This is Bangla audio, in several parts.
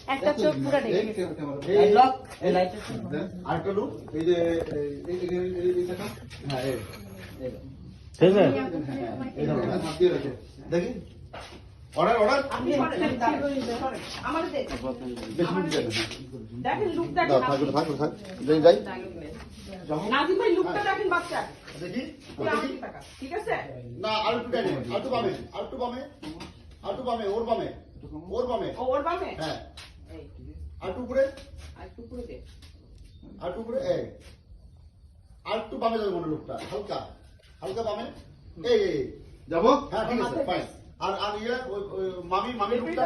একটা চোখ পুরো ঢেকে গেছে। এই লক এই লাইটটা আর একটা লুক এই যে এই দেখা হ্যাঁ এই ঠিক আছে এই ধরো হাত দিয়ে রাখো দেখি অর্ডার অর্ডার আপনি আমাদের বেশি মিনিট দেন দেখেন লুক দাও দেখেন থাক থাক যাই যাই নাজিম ভাই লুকটা দেখেন বাচ্চা দেখি ঠিক আছে না আর একটু টাইম আর একটু বামে আর একটু বামে আর একটু বামে ওর বামে ওর বামে ওর বামে হ্যাঁ এই আর একটু উপরে আর একটু পুরো দে আর একটু উপরে এই আর একটু বামে যাবে মনে লোকটা হালকা হালকা বামে এই এই যাবো হ্যাঁ ঠিক আছে ফাইন আর আর ইয়ে ওই মামি মামি লোকটা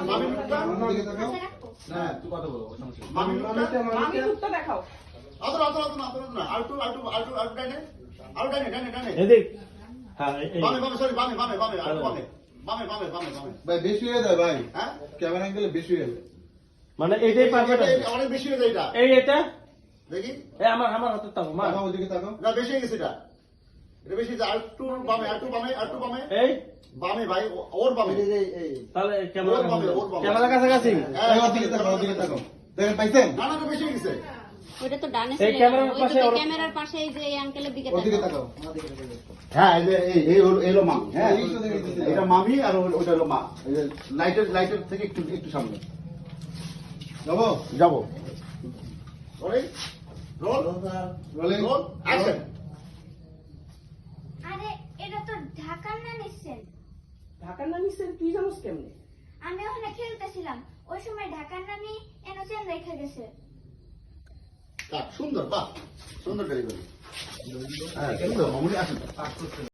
মামি লোকটা দিকে তাকাও হ্যাঁ তুই কথা বলো সমস্যা মামি লোকটা মামি লুকটা দেখাও আদর আদর আদর আদর না আর একটু আর একটু আর একটু আর একটু ডাইনে আর ডাইনে ডাইনে ডাইনে এদিক হ্যাঁ এই বামে বামে সরি বামে বামে বামে আর একটু বামে বামে বামে বামে বামে ভাই বেশি হয়ে যায় ভাই হ্যাঁ ক্যামেরা অ্যাঙ্গেলে বেশি হয়ে যায় মানে এইটাই পারফেক্ট আছে অনেক বেশি হয়ে যায় এটা এটা দেখি এই আমার হাতে তাও মা তাকাও ওদিকে তাকাও না বেশি হয়ে গেছে এটা এটা বেশি হয়েছে আর একটু বামে আর একটু বামে আর একটু বামে এই বামে ভাই ওর বামে তাহলে ক্যামেরা ওর বামে ওর বামে ক্যামেরা কাছাকাছি হ্যাঁ, ওদিকে তাকাও ওদিকে তাকাও দেখেন পাইছেন না না তো বেশি হয়ে গেছে ওটা তো ডানে এই ক্যামেরার পাশে ওর ক্যামেরার পাশে এই যে এই আঙ্কেলের দিকে ওদিকে তাকাও। তাকাও হ্যাঁ এই যে এই হলো এলো মা হ্যাঁ এই তো দেখেছি। এটা মামি আর ওটা হলো মা এই যে লাইটের থেকে একটু একটু সামনে যাবো যাবো roll roll rolling roll action আরে এটা তো ঢাকার না নিচ্ছেন ঢাকার নামি সেন তুই জানোস কেমনে আমি ওখানে খেলতেছিলাম ওই সময় ঢাকার নামি এনোসেন রেখে গেছে সুন্দর বাহ সুন্দর ডেলিভারি হ্যাঁ সুন্দর মামুনি আসুন